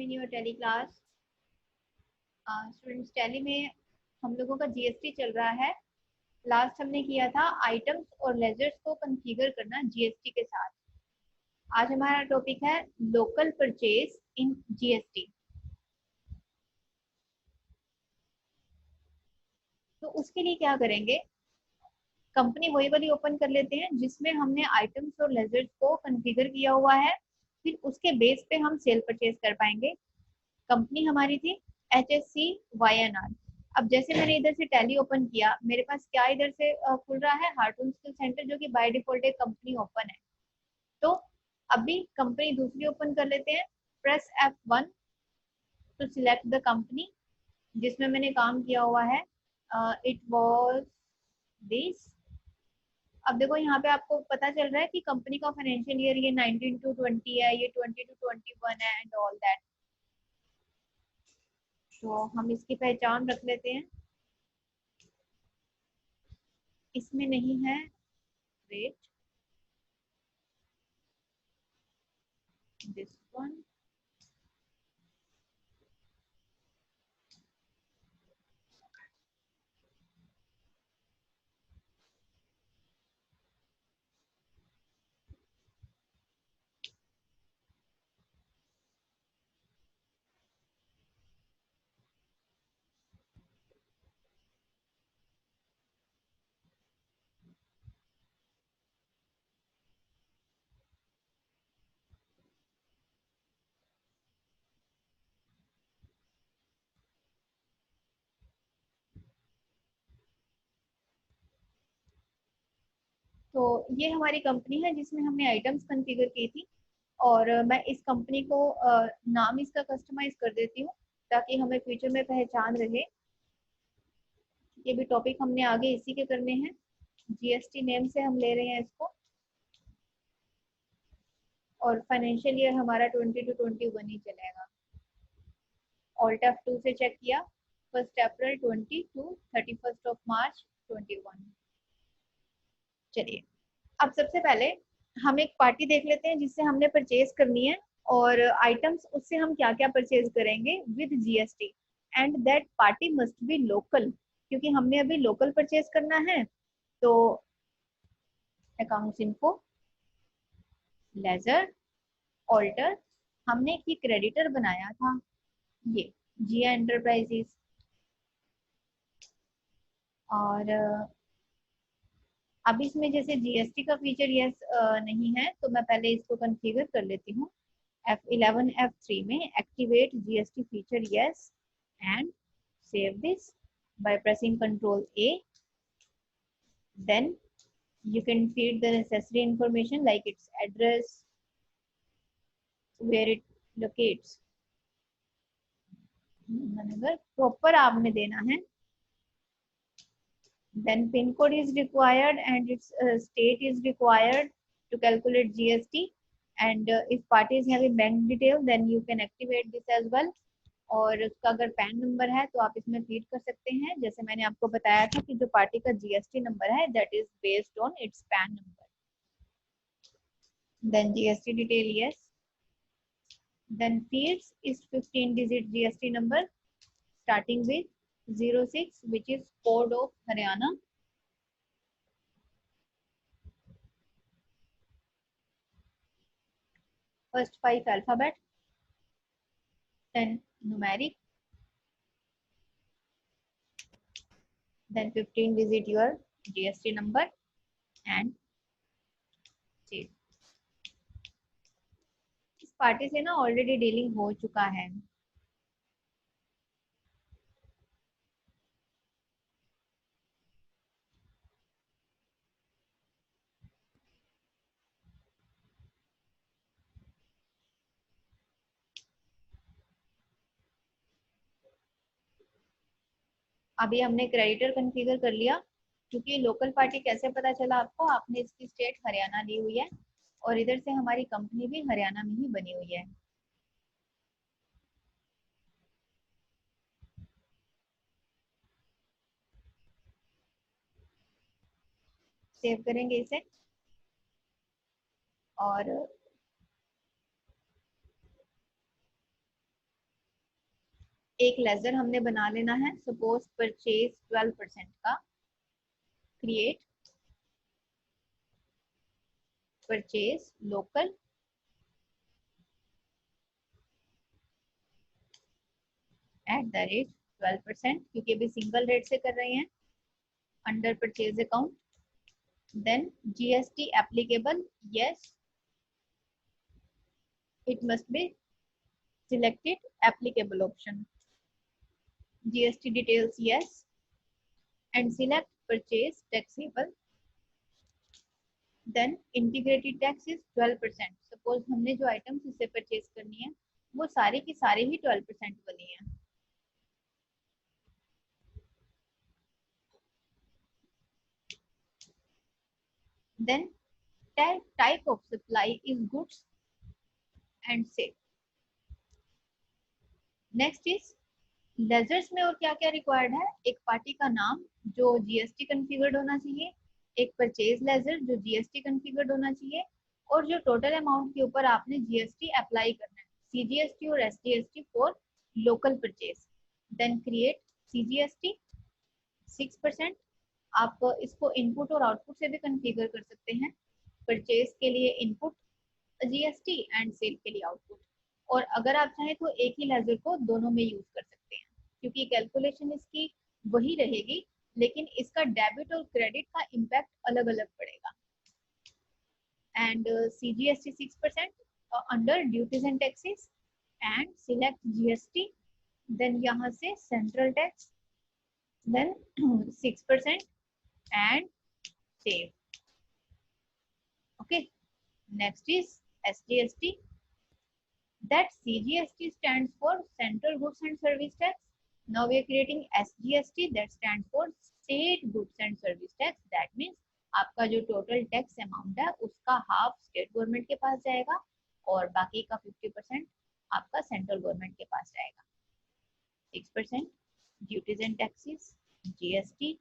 welcome in your Tally class. Students, tally में हम लोगों का जीएसटी चल रहा है. लास्ट हमने किया था आइटम्स और लेजर्स को कॉन्फ़िगर करना जीएसटी के साथ. आज हमारा टॉपिक है लोकल परचेज इन जीएसटी. तो उसके लिए क्या करेंगे, कंपनी वही वाली ओपन कर लेते हैं जिसमें हमने आइटम्स और लेजर्स को कॉन्फ़िगर किया हुआ है. फिर उसके बेस पे हम सेल परचेज कर पाएंगे. कंपनी हमारी थी HSCYNR. अब जैसे मैंने इधर से टैली ओपन किया, मेरे पास क्या इधर से खुल रहा है, हार्टून स्किल सेंटर, जो कि बाय डिफॉल्ट एक कंपनी ओपन है. तो अभी कंपनी दूसरी ओपन कर लेते हैं. Press F1 to select the company जिसमें मैंने काम किया हुआ है. It was this. अब देखो यहाँ पे आपको पता चल रहा है कि कंपनी का फाइनेंशियल ईयर ये 19 to 20 है, ये 20 to 21 है एंड ऑल दैट. तो हम इसकी पहचान रख लेते हैं. इसमें नहीं है रेट, दिस वन. तो ये हमारी कंपनी है जिसमें हमने आइटम्स कॉन्फ़िगर की थी. और मैं इस कंपनी को नाम इसका कस्टमाइज कर देती हूँ ताकि हमें फ्यूचर में पहचान रहे. ये भी टॉपिक हमने आगे इसी के करने हैं. जीएसटी नेम से हम ले रहे हैं इसको. और फाइनेंशियल ईयर हमारा 20 to 21 ही चलेगा. ऑल्ट F2 से चेक किया. 1 अप्रैल 20 to 31 मार्च 21. चलिए, अब सबसे पहले हम एक पार्टी देख लेते हैं जिससे हमने परचेज करनी है. और आइटम्स उससे हम क्या क्या परचेज करेंगे with GST. And that party must be local, क्योंकि हमने अभी लोकल परचेज करना है. तो अकाउंट्स इन्फो, लेजर, ऑल्टर. हमने एक क्रेडिटर बनाया था, ये जिया एंटरप्राइजेस. और अब इसमें जैसे जीएसटी का फीचर यस नहीं है, तो मैं पहले इसको कॉन्फ़िगर कर लेती हूँ. F11 F3 में activate GST feature yes and save this by pressing Ctrl A. Then you can feed the necessary information like its address, where it locates. अगर प्रॉपर आपने देना है. Then PIN code is required and its state is required to calculate GST. And if party is having bank detail, then you can activate this as well. और उसका अगर pan number है तो आप इसमें फीड कर सकते हैं. जैसे मैंने आपको बताया था कि जो पार्टी का जीएसटी नंबर है that is based on its PAN number. Then GST detail yes. Then fields is 15 digit GST number starting with 06 which is code of Haryana. First 5 alphabet, then numeric, then 15 digit your GST number and state. इस party से ना already dealing हो चुका है. अभी हमने creditor configure कर लिया. क्योंकि लोकल पार्टी कैसे पता चला आपको, आपने इसकी स्टेट हरियाणा ली हुई है और इधर से हमारी कंपनी भी हरियाणा में ही बनी हुई है. सेव करेंगे इसे. और एक लेजर हमने बना लेना है, सपोज परचेज 12% का, क्रिएट परचेज लोकल @ 12%, क्योंकि अभी सिंगल रेट से कर रहे हैं, under purchase account, then GST applicable, yes, it must be selected applicable option, GST details, yes, and select purchase taxable, then integrated tax is 12%. Suppose हमने जो items इससे purchase करनी है वो सारे की सारे ही 12% वाली हैं. Then type of supply is goods and sale. Next is ledgers में और क्या क्या रिक्वायर्ड है. एक पार्टी का नाम जो GST कॉन्फ़िगर्ड होना चाहिए, एक परचेज लेजर जो GST कॉन्फ़िगर्ड होना चाहिए, और जो टोटल अमाउंट के ऊपर आपने GST अप्लाई करना है, CGST और SGST for local purchase. Then create CGST 6%. आप इसको इनपुट और आउटपुट से भी कॉन्फ़िगर कर सकते हैं. परचेज के लिए इनपुट GST एंड सेल के लिए आउटपुट. और अगर आप चाहें तो एक ही लेजर को दोनों में यूज कर सकते हैं, क्योंकि कैलकुलेशन इसकी वही रहेगी, लेकिन इसका डेबिट और क्रेडिट का इम्पैक्ट अलग अलग पड़ेगा. And CGST 6% under duties and taxes, and select GST, then यहाँ से central tax, then 6% and save. Okay, next is SGST. That CGST stands for Central Goods and Service Tax. Now we are creating SGST that stands for State Goods and Service Tax. That means आपका जो total tax amount है उसका half state government के पास जाएगा और बाकी का 50% आपका सेंट्रल गवर्नमेंट के पास जाएगा. 6% duties and taxes, GST,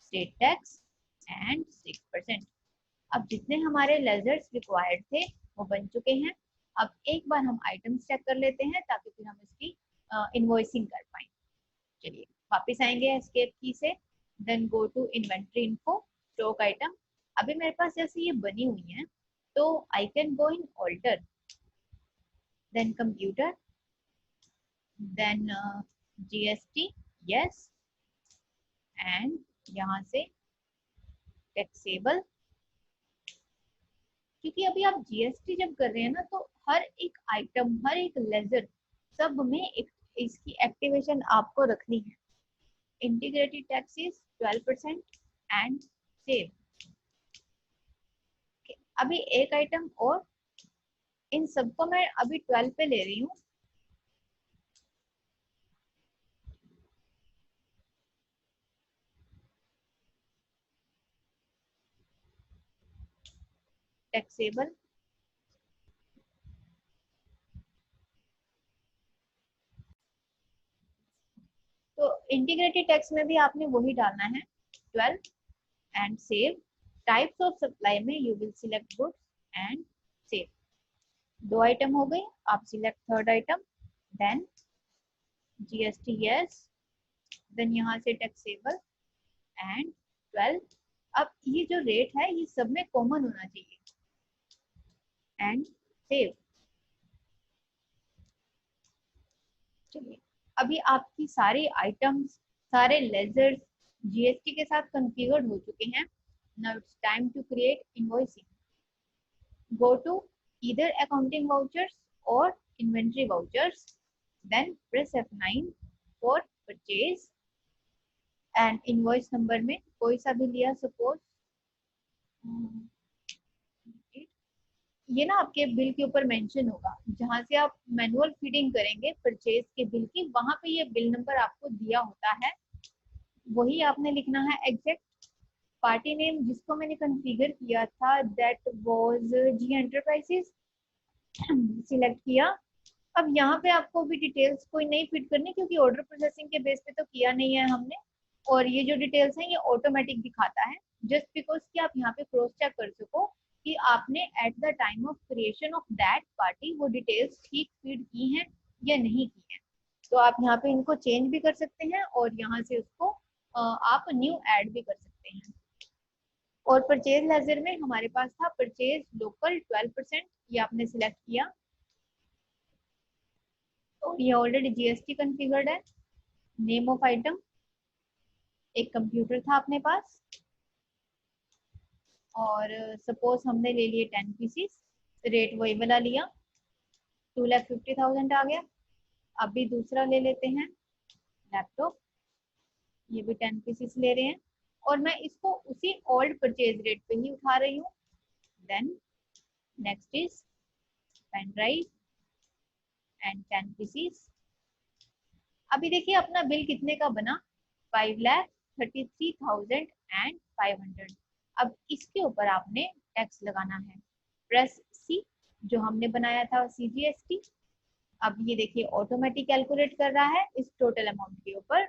state tax and 6%. अब जितने हमारे लेजर्स रिक्वायर्ड थे वो बन चुके हैं. अब एक बार हम आइटम्स चेक कर लेते हैं ताकि फिर हम इसकी इनवॉइसिंग कर पाए. चलिए वापस आएंगे एस्केप की से, then go to inventory info, stock item. अभी मेरे पास जैसे ये बनी हुई है तो I can go in alter, then computer, then GST, yes, and यहाँ से टैक्सेबल. क्योंकि अभी आप GST जब कर रहे हैं ना, तो हर एक आइटम, हर एक लेजर, सब में इसकी एक्टिवेशन आपको रखनी है. Integrated taxes 12% and save. अभी एक आइटम और, इन सबको मैं अभी 12 पे ले रही हूँ. टैक्सेबल, तो इंटीग्रेटेड टैक्स में भी आपने वही डालना है 12 and save. Types of supply में you will select goods and save. 2 item हो गए, आप select third item, then GST, yes, then यहाँ से टैक्सेबल एंड 12. अब ये जो रेट है ये सब में कॉमन होना चाहिए एंड सेव. चलिए अभी आपकी सारी आइटम्स, सारे लेजर्स GST के साथ कॉन्फ़िगर्ड हो चुके हैं. Now it's time to create invoicing. Go to either accounting vouchers और inventory vouchers, then press F9 for purchase, and invoice number में कोई सा भी लिया, सपोज ये ना आपके बिल के ऊपर मेंशन होगा, जहां से आप मैनुअल फीडिंग करेंगे परचेज के बिल की, वहां पे ये बिल नंबर आपको दिया होता है, वही आपने लिखना है एग्जैक्ट. पार्टी नेम जिसको मैंने कॉन्फ़िगर किया था that was G Enterprises, select किया. अब यहाँ पे आपको भी डिटेल्स कोई नहीं फिट करनी, क्योंकि ऑर्डर प्रोसेसिंग के बेस पे तो किया नहीं है हमने, और ये जो डिटेल्स हैं ये ऑटोमेटिक दिखाता है, जस्ट बिकॉज कि आप यहाँ पे क्रॉस चेक कर सको कि आपने at the time of creation of that party वो डिटेल्स ठीक फीड की हैं या नहीं की हैं. तो आप यहाँ पे इनको चेंज भी कर सकते हैं और यहाँ से उसको आप न्यू ऐड भी कर सकते हैं। और परचेज लेजर में हमारे पास था परचेज लोकल 12%, ये आपने सिलेक्ट किया तो ये ऑलरेडी जीएसटी कॉन्फ़िगर्ड है। नेम ऑफ आइटम, एक कंप्यूटर था अपने पास और सपोज हमने ले लिए 10 पीसीस, रेट वही वाला लिया, 2,50,000 आ गया। अभी दूसरा ले लेते हैं लैपटॉप, ये भी 10 पीसीस ले रहे हैं और मैं इसको उसी ओल्ड परचेज रेट पे ही उठा रही हूँ। Then next is pen drive and 10 PCs. अभी देखिए अपना बिल कितने का बना, 5,33,500। अब इसके ऊपर आपने टैक्स लगाना है। प्रेस सी, जो हमने बनाया था CGST। अब ये देखिए ऑटोमेटिक कैलकुलेट कर रहा है इस टोटल अमाउंट के ऊपर।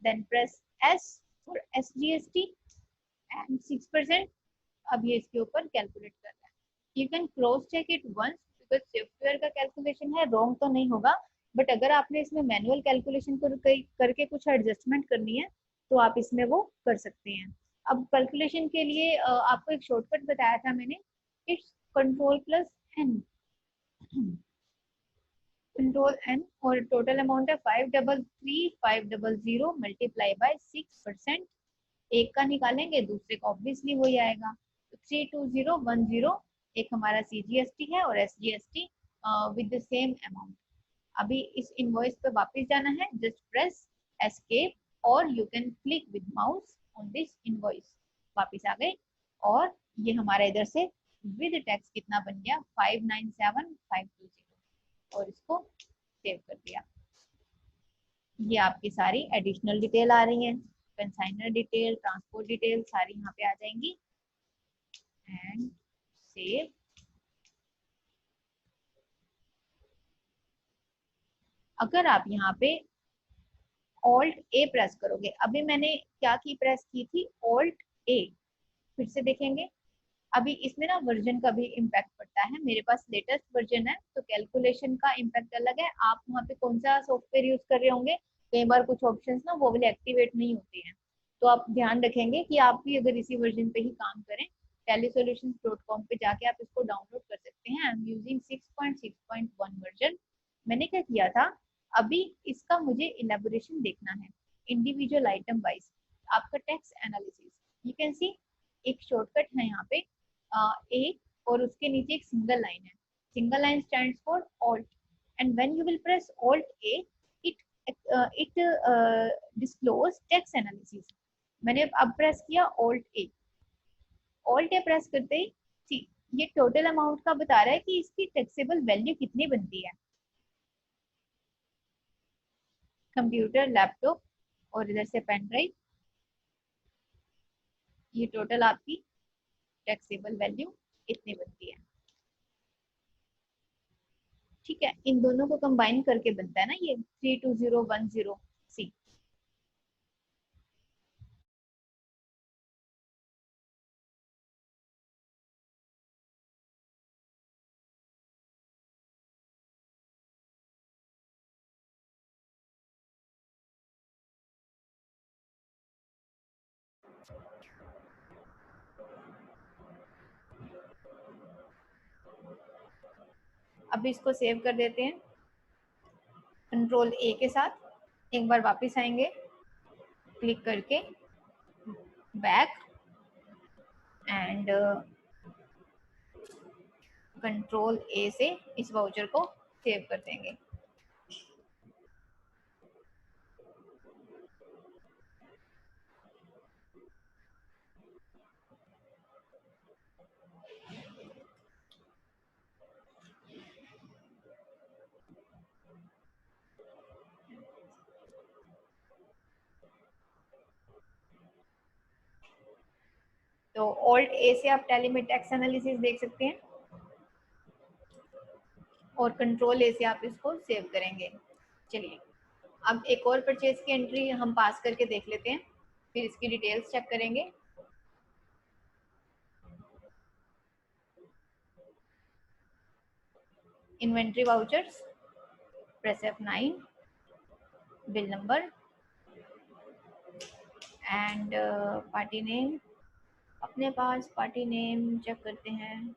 Then press S for SGST and 6%। अब ये इसके ऊपर कैलकुलेट कर रहा है। You can cross check it once because software का कैलकुलेशन है, रॉन्ग तो नहीं होगा। बट अगर आपने इसमें मैनुअल कैलकुलेशन करके कुछ एडजस्टमेंट करनी है तो आप इसमें वो कर सकते हैं। अब कैलकुलेशन के लिए आपको एक शॉर्टकट बताया था मैंने, इट्स Ctrl+N। कंट्रोल एन और टोटल अमाउंट है 533,500 मल्टीप्लाई बाय 6%। एक का निकालेंगे दूसरे का ऑब्वियसली वही आएगा, तो 32010। एक हमारा CGST है और SGST with the same amount. अभी इस इनवॉइस पे वापस जाना है, जस्ट प्रेस एस्केप और you can click with mouse on this invoice. वापस आ गए और ये हमारा इधर से विद टैक्स कितना बन गया, 597,520 और इसको सेव कर दिया। ये आपकी सारी एडिशनल डिटेल आ रही है, कंसाइनर डिटेल, ट्रांसपोर्ट डिटेल सारी यहाँ पे आ जाएंगी एंड सेव। अगर आप यहाँ पे Alt A प्रेस करोगे, अभी मैंने क्या की प्रेस की थी, Alt A, फिर से देखेंगे। अभी इसमें ना वर्जन का भी इम्पैक्ट पड़ता है, मेरे पास लेटेस्ट वर्जन है तो कैलकुलेशन का इम्पैक्ट अलग है। आप वहाँ पे कौन सा सॉफ्टवेयर यूज कर रहे होंगे, कई बार कुछ ऑप्शंस ना वो वाले एक्टिवेट नहीं होते हैं, तो आप ध्यान रखेंगे कि आप भी अगर इसी वर्जन पे ही काम करें। टेलीसोल्यूशंस.com पे जाके आप इसको डाउनलोड कर सकते हैं। I am using 6.6.1 version. मैंने क्या किया था, अभी इसका मुझे इलेबोरेशन देखना है इंडिविजुअल आइटम वाइज, आपका tax analysis. You can see एक शॉर्टकट है यहाँ पे एक और उसके नीचे एक सिंगल लाइन है। Single line stands for alt and when you will press alt A it disclose tax analysis. मैंने अब प्रेस किया ऑल्ट ए। ऑल्ट ए प्रेस करते ही ये टोटल अमाउंट का बता रहा है कि इसकी टैक्सेबल वैल्यू कितनी बनती है। कंप्यूटर, लैपटॉप और इधर से पेन ड्राइव, ये टोटल आपकी टैक्सेबल वैल्यू इतनी बनती है। ठीक है, इन दोनों को कंबाइन करके बनता है ना ये 32010C। अब इसको सेव कर देते हैं कंट्रोल ए के साथ। एक बार वापस आएंगे, क्लिक करके बैक एंड कंट्रोल ए से इस वाउचर को सेव कर देंगे। तो ऑल्ट ए से आप टैली में टैक्स एनालिसिस देख सकते हैं और कंट्रोल ए से आप इसको सेव करेंगे। चलिए अब एक और परचेज की एंट्री हम पास करके देख लेते हैं, फिर इसकी डिटेल्स चेक करेंगे। Inventory vouchers, press F9 bill number and party name. अपने पास पार्टी नेम चेक करते हैं,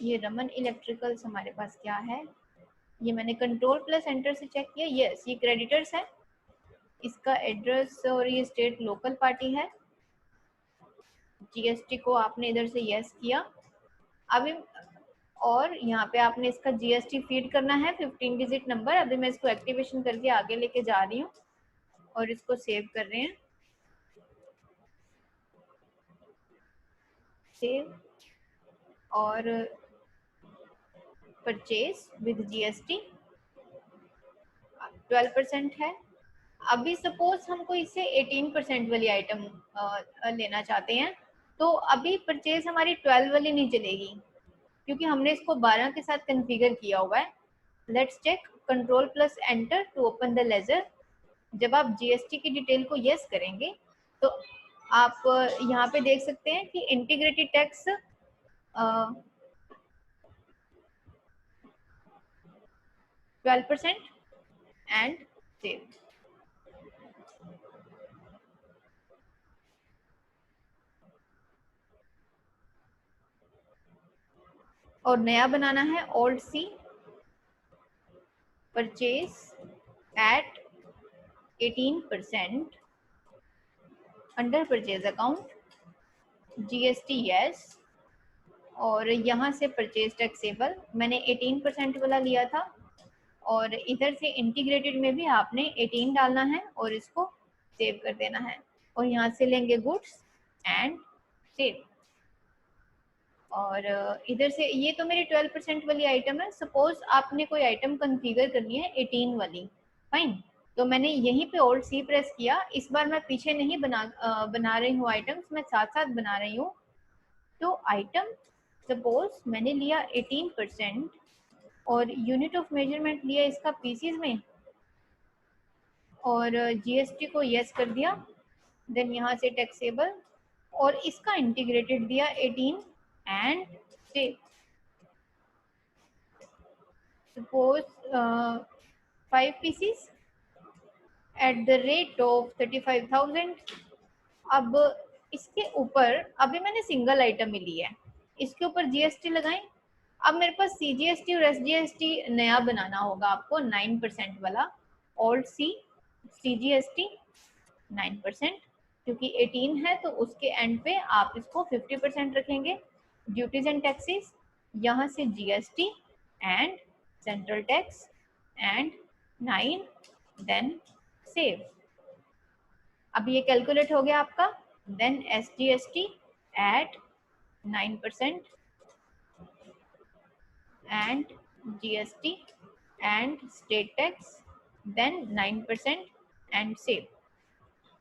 ये रमन इलेक्ट्रिकल्स हमारे पास क्या है, ये मैंने कंट्रोल प्लस एंटर से चेक किया, यस ये क्रेडिटर्स है। इसका एड्रेस और ये स्टेट लोकल पार्टी है। जीएसटी को आपने इधर से यस किया। अभी और यहाँ पे आपने इसका जीएसटी फीड करना है 15 डिजिट नंबर। अभी मैं इसको एक्टिवेशन करके आगे लेके जा रही हूँ और इसको सेव कर रहे हैं। सेव और परचेज विद जीएसटी 12% है। अभी सपोज हमको इससे 18% वाली आइटम लेना चाहते हैं, तो अभी परचेज हमारी 12 वाली नहीं चलेगी क्योंकि हमने इसको 12 के साथ कॉन्फ़िगर किया हुआ है। Let's check, control plus enter to open the ledger. जब आप जीएसटी की डिटेल को यस करेंगे तो आप यहाँ पे देख सकते हैं कि इंटीग्रेटेड टैक्स 12% एंड सेव। और नया बनाना है old C purchase at 18% under purchase account GST yes. और यहाँ से परचेज टैक्सेबल मैंने 18% वाला लिया था और इधर से इंटीग्रेटेड में भी आपने 18 डालना है और इसको सेव कर देना है। और यहाँ से लेंगे गुड्स एंड सेव। और इधर से ये तो मेरी 12% वाली आइटम है। सपोज आपने कोई आइटम कॉन्फ़िगर करनी है 18 वाली, फाइन, तो मैंने यहीं पे ऑल्ट सी प्रेस किया। इस बार मैं पीछे नहीं बना रही हूँ आइटम्स, मैं साथ साथ बना रही हूँ। तो आइटम सपोज मैंने लिया 18% और यूनिट ऑफ मेजरमेंट लिया इसका पीसीज में और जीएसटी को यस कर दिया। देन यहाँ से टैक्सेबल और इसका इंटीग्रेटेड दिया 18 and save. Suppose 5 PCs at the rate of 35,000। अब इसके ऊपर अभी मैंने सिंगल आइटम ही ली है, इसके ऊपर जीएसटी लगाएं। अब मेरे पास सीजीएसटी और एसजीएसटी नया बनाना होगा आपको 9% वाला। ऑल्ट सी सीजीएसटी 9%, क्योंकि 18 है तो उसके एंड पे आप इसको 50% रखेंगे। ड्यूटीज एंड टैक्सेस, यहाँ से GST and central tax and 9 then save. अब ये कैलकुलेट हो गया आपका। Then SGST at 9% and GST and state tax then 9% and save.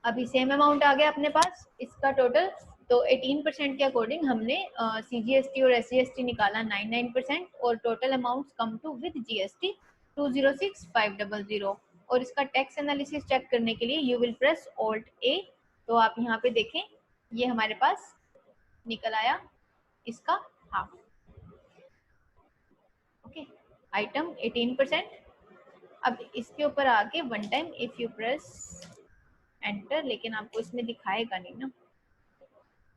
अभी सेम अमाउंट आ गया अपने पास इसका टोटल। तो 18% के अकॉर्डिंग हमने सीजीएसटी और एसजीएसटी निकाला 99% और total amount come to with GST 206,500। और इसका टैक्स एनालिसिस चेक करने के लिए you will press alt A. तो आप यहाँ पे देखें ये हमारे पास निकल आया इसका हाफ। Okay, item 18%। अब इसके ऊपर आके one time if you press enter, लेकिन आपको इसमें दिखाएगा नहीं ना,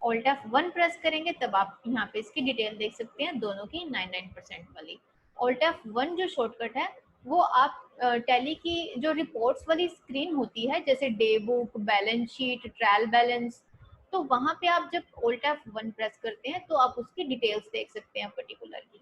ऑल्ट F1 प्रेस करेंगे तब आप यहाँ पे इसकी डिटेल देख सकते हैं दोनों की 99% वाली। ऑल्ट F1 जो शॉर्टकट है वो आप टैली की जो रिपोर्ट्स वाली स्क्रीन होती है जैसे day book, balance sheet, trial balance, तो वहां पे आप जब ऑल्ट F1 प्रेस करते हैं तो आप उसकी डिटेल्स देख सकते हैं पर्टिकुलरली।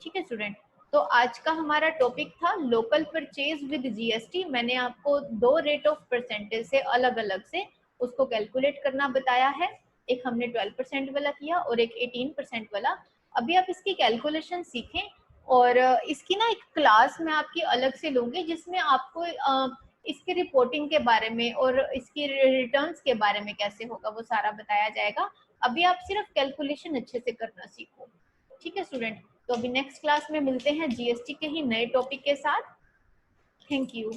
ठीक है स्टूडेंट, तो आज का हमारा टॉपिक था लोकल परचेज विद जीएसटी। मैंने आपको दो रेट ऑफ परसेंटेज से अलग अलग से उसको कैलकुलेट करना बताया है। एक हमने 12% वाला किया और एक 18% वाला। अभी आप इसकी कैलकुलेशन सीखें और इसकी ना एक क्लास मैं आपकी अलग से लूंगी जिसमें आपको इसकी रिपोर्टिंग के बारे में और इसकी रिटर्न्स के बारे में कैसे होगा वो सारा बताया जाएगा। अभी आप सिर्फ कैलकुलेशन अच्छे से करना सीखो। ठीक है स्टूडेंट, तो अभी नेक्स्ट क्लास में मिलते हैं जीएसटी के ही नए टॉपिक के साथ। Thank you.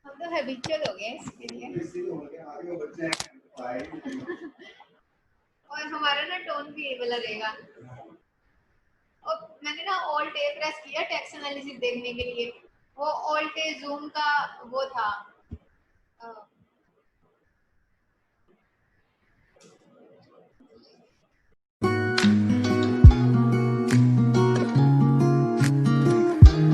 हम तो हैबिचुअल हो गए इसके लिए। और हमारा ना टोन भी ये वाला रहेगा। और मैंने ना ऑल्ट ए प्रेस किया टेक्स्ट एनालिसिस देखने के लिए। वो ऑल्ट ए जूम का वो था,